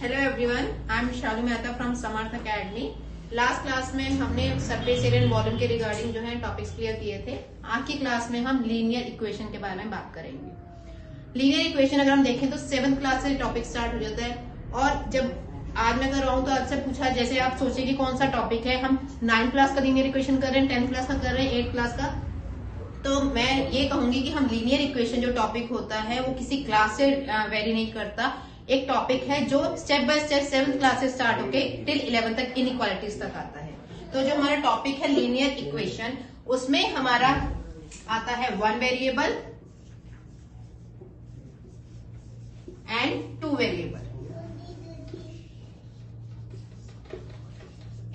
Hello everyone, I am Shalu Mehta from Samarth academy. Last class में हमने surface area and volume के regarding जो है टॉपिक्स क्लियर किए थे। आज की क्लास में हम लीनियर इक्वेशन के बारे में बात करेंगे। लीनियर इक्वेशन अगर हम देखें तो 7th क्लास से टॉपिक स्टार्ट हो जाता है, और जब आज मैं कर रहा हूँ तो आज से पूछा, जैसे आप सोचिए कि कौन सा टॉपिक है, हम 9th क्लास का लीनियर इक्वेशन कर रहे हैं, 10th क्लास का कर रहे हैं, 8th क्लास का। तो मैं ये कहूंगी कि हम लीनियर इक्वेशन जो टॉपिक होता है वो किसी क्लास से वेरी नहीं करता। एक टॉपिक है जो step by step 7th class से स्टार्ट होके टिल 11th तक इनइक्वालिटीज तक आता है। तो जो हमारा टॉपिक है लीनियर इक्वेशन, उसमें हमारा आता है one variable and two variable.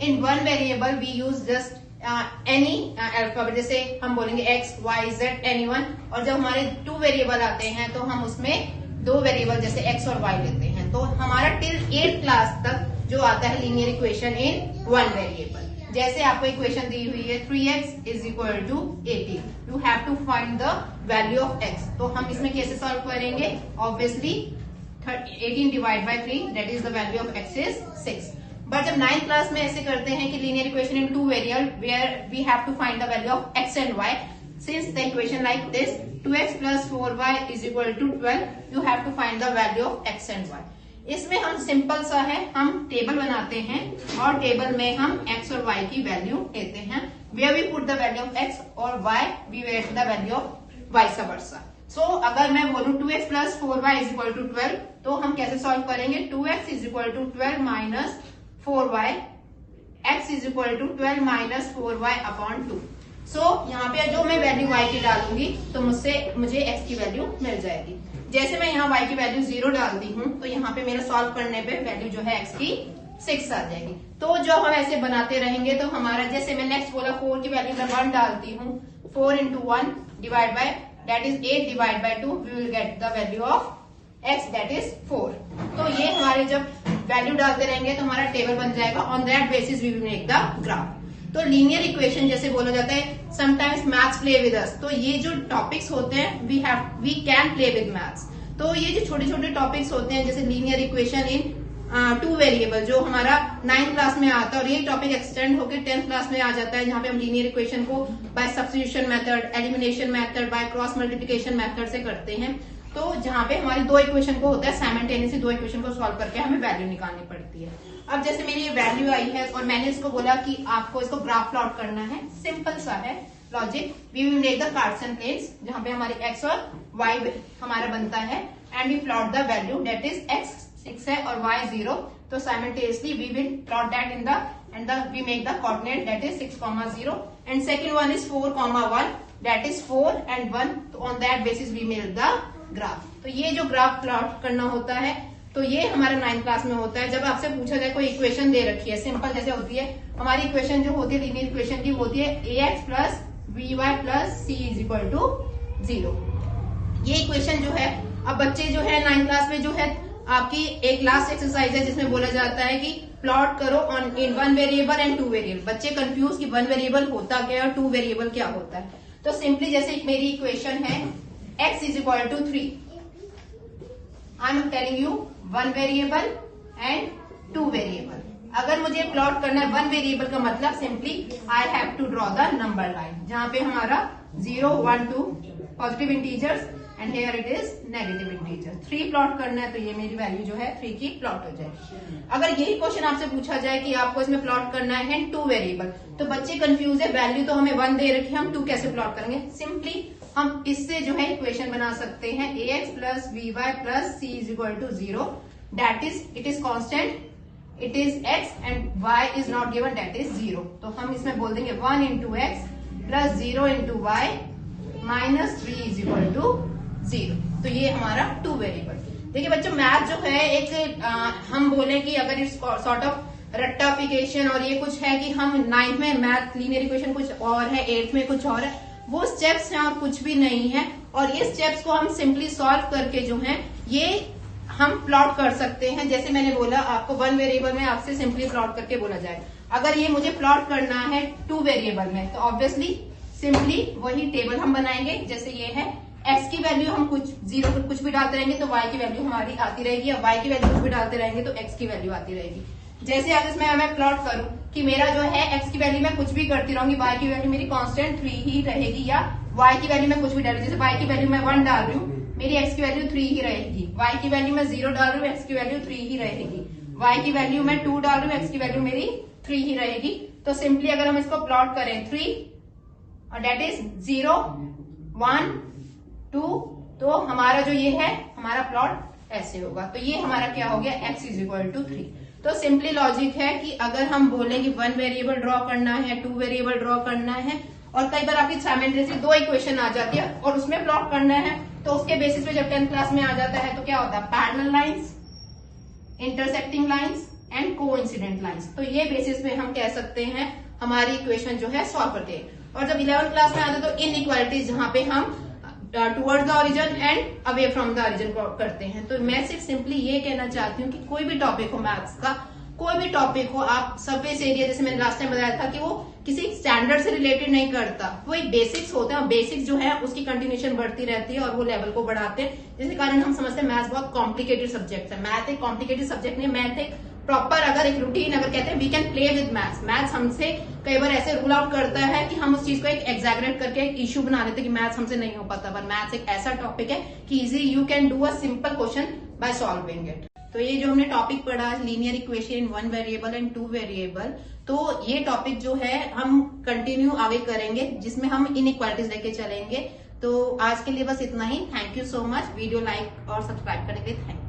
In one variable we use just any alphabet, जैसे हम बोलेंगे x y z any one. और जब हमारे टू वेरिएबल आते हैं तो हम उसमें दो वेरिएबल जैसे एक्स और वाई लेते हैं। तो हमारा टिल 8th क्लास तक जो आता है linear equation in one variable. जैसे आपको इक्वेशन दी हुई है 3x is equal to 18, you have to find the value of x। तो हम इसमें कैसे सॉल्व करेंगे? Obviously 18 divide by 3 that is the value of x is 6। But जब 9th क्लास में ऐसे करते हैं कि linear equation in two variable where we have to find the value of x and y, since the equation like this 2x plus 4y is equal to 12, you have to find the value of x and y। इसमें हम simple सा है, हम table बनाते हैं और table में हम x और y की वैल्यू लेते हैं। where we put the value of x और y we get the value of vice versa। so अगर मैं बोलूं 2x plus 4y is equal to 12, तो हम कैसे सॉल्व करेंगे? 2x is equal to 12 minus 4y, x is equal to 12 minus 4y upon 2। यहाँ पे जो मैं वैल्यू y की डालूंगी तो मुझे x की वैल्यू मिल जाएगी। जैसे मैं यहाँ y की वैल्यू 0 डालती हूँ तो यहाँ पे मेरा सॉल्व करने पे वैल्यू जो है x की 6 आ जाएगी। तो जो हम ऐसे बनाते रहेंगे तो हमारा, जैसे मैं नेक्स्ट बोला 4 की वैल्यू मैं 1 डालती हूँ, 4 into 1 divide by that is 8 divide by 2, we will get the value of x that is 4। तो ये हमारे जब वैल्यू डालते रहेंगे तो हमारा टेबल बन जाएगा। On that basis we will make the graph. तो लीनियर इक्वेशन जैसे बोला जाता है sometimes maths play with us, तो ये जो टॉपिक्स होते हैं we can play with maths. तो ये जो छोटे छोटे टॉपिक्स होते हैं जैसे linear equation in two variable जो हमारा 9th क्लास में आता है, और ये टॉपिक एक्सटेंड होकर 10th क्लास में आ जाता है, जहाँ पे हम लीनियर इक्वेशन को by substitution method, elimination method, by cross multiplication method से करते हैं। तो जहाँ पे हमारी दो इक्वेशन को होता है साइमल्टेनियसली, दो इक्वेशन को सॉल्व करके हमें वैल्यू निकालनी पड़ती है। अब जैसे मेरी ये वैल्यू आई है और मैंने इसको बोला कि आपको इसको ग्राफ प्लॉट करना है, सिंपल सा है logic. We will make the Cartesian planes जहाँ पे हमारे x और y हमारा बनता है, and we plot the value that is x 6 है और y 0। तो simultaneously we will plot that in the we make the coordinate that is 6, 0 and second one is 4, 1 that is 4 and 1। तो on that basis we make the graph. तो ये जो graph plot करना होता है तो ये हमारा 9th क्लास में होता है। जब आपसे पूछा जाए कोई इक्वेशन दे रखी है, सिंपल जैसे होती है हमारी इक्वेशन जो होती है लीनियर इक्वेशन की, होती है ax plus by plus c is equal to 0। ये इक्वेशन जो है, अब बच्चे जो है 9th क्लास में जो है आपकी एक लास्ट एक्सरसाइज है जिसमें बोला जाता है कि प्लॉट करो on in one variable and two variable. बच्चे कंफ्यूज कि वन वेरिएबल होता क्या है और टू वेरिएबल क्या होता है। तो सिंपली जैसे मेरी इक्वेशन है x is equal to 3, I am telling you one variable and two variable. अगर मुझे प्लॉट करना है वन वेरिएबल का मतलब simply I have to draw the number line, जहां पे हमारा 0, 1, 2 positive integers and here it is negative integer. 3 plot करना है तो ये मेरी वैल्यू जो है 3 की प्लॉट हो जाएगी। अगर यही क्वेश्चन आपसे पूछा जाए कि आपको इसमें प्लॉट करना है टू वेरिएबल, तो बच्चे कंफ्यूज है, वैल्यू तो हमें 1 दे रखी है, हम 2 कैसे प्लॉट करेंगे? सिंपली हम इससे जो है इक्वेशन बना सकते हैं ax plus by plus c is equal to 0, that is it is constant, it is x and y is not given, that is 0। तो हम इसमें बोल देंगे 1 into x plus 0 into y minus 3 is equal to 0। तो ये हमारा two variable. देखिए बच्चों, मैथ जो है एक हम बोले कि अगर इट्स सॉर्ट ऑफ रट्टाफिकेशन, और ये कुछ है कि हम 9th में मैथ लीनियर इक्वेशन कुछ और है, 8th में कुछ और है, वो स्टेप्स हैं और कुछ भी नहीं है। और ये स्टेप्स को हम सिंपली सॉल्व करके जो है ये हम प्लॉट कर सकते हैं। जैसे मैंने बोला आपको वन वेरिएबल में आपसे सिंपली प्लॉट करके बोला जाए, अगर ये मुझे प्लॉट करना है टू वेरिएबल में तो ऑब्वियसली सिंपली वही टेबल हम बनाएंगे। जैसे ये है x की वैल्यू हम कुछ 0 पर कुछ भी डालते रहेंगे तो y की वैल्यू हमारी आती रहेगी, या y की वैल्यू कुछ भी डालते रहेंगे तो x की वैल्यू आती रहेगी। जैसे अगर इसमें मैं प्लॉट करूं कि मेरा जो है x की वैल्यू मैं कुछ भी करती रहूंगी, y की वैल्यू मेरी कांस्टेंट 3 ही रहेगी, या y की वैल्यू मैं कुछ भी डाल, जैसे y की वैल्यू मैं 1 डाल रही हूँ, मेरी x की वैल्यू 3 ही रहेगी, y की वैल्यू मैं 0 डाल रही हूँ, x की वैल्यू 3 ही रहेगी, y की वैल्यू मैं 2 डाल रही हूँ, x की वैल्यू मेरी 3 ही रहेगी। तो सिंपली अगर हम इसको प्लॉट करें 3 और डेट इज 0 1 2, तो हमारा जो ये है हमारा प्लॉट ऐसे होगा। तो ये हमारा क्या हो गया, x इज इक्वल टू 3। तो सिंपली लॉजिक है कि अगर हम बोलें कि 1 वेरिएबल ड्रॉ करना है, 2 वेरिएबल ड्रॉ करना है, और कई बार आपकी साइमल्टेनियसली 2 इक्वेशन आ जाती है और उसमें प्लॉट करना है, तो उसके बेसिस पे जब 10th क्लास में आ जाता है तो क्या होता है, parallel lines, intersecting lines and coincident lines. तो ये बेसिस पे हम कह सकते हैं हमारी इक्वेशन जो है सॉल्व करते हैं। और जब 11th क्लास में आता है तो इनइक्वालिटीज जहां पे हम towards the origin and away from the origin करते हैं। तो मैं सिर्फ सिंपली ये कहना चाहती हूँ कि कोई भी टॉपिक हो मैथ्स का, कोई भी टॉपिक हो, आप सरफेस एरिया जैसे मैंने लास्ट टाइम बताया था कि वो किसी स्टैंडर्ड से रिलेटेड नहीं करता, वो एक बेसिक्स होते हैं और बेसिक्स जो है उसकी कंटिन्यूएशन बढ़ती रहती है और वो लेवल को बढ़ाते हैं, जिसके कारण हम समझते हैं मैथ्स बहुत कॉम्प्लिकेटेड सब्जेक्ट है। मैथ एक कॉम्प्लिकेटेड सब्जेक्ट नहीं, मैथ एक प्रॉपर अगर एक रूटीन अगर कहते हैं we can play with maths. Maths हमसे कई बार ऐसे रूल आउट करता है कि हम उस चीज को एक एग्जैगरेट करके एक इश्यू बना लेते हैं कि मैथ्स हमसे नहीं हो पाता, पर मैथ्स एक ऐसा टॉपिक है कि easily you can do a simple question by solving it. तो ये जो हमने टॉपिक पढ़ा linear equation in 1 variable and 2 variable, तो ये टॉपिक जो है हम कंटिन्यू आगे करेंगे जिसमें हम इनइक्वालिटीज लेके चलेंगे। तो आज के लिए बस इतना ही। Thank you so much. Video like और सब्सक्राइब करने के लिए थैंक यू।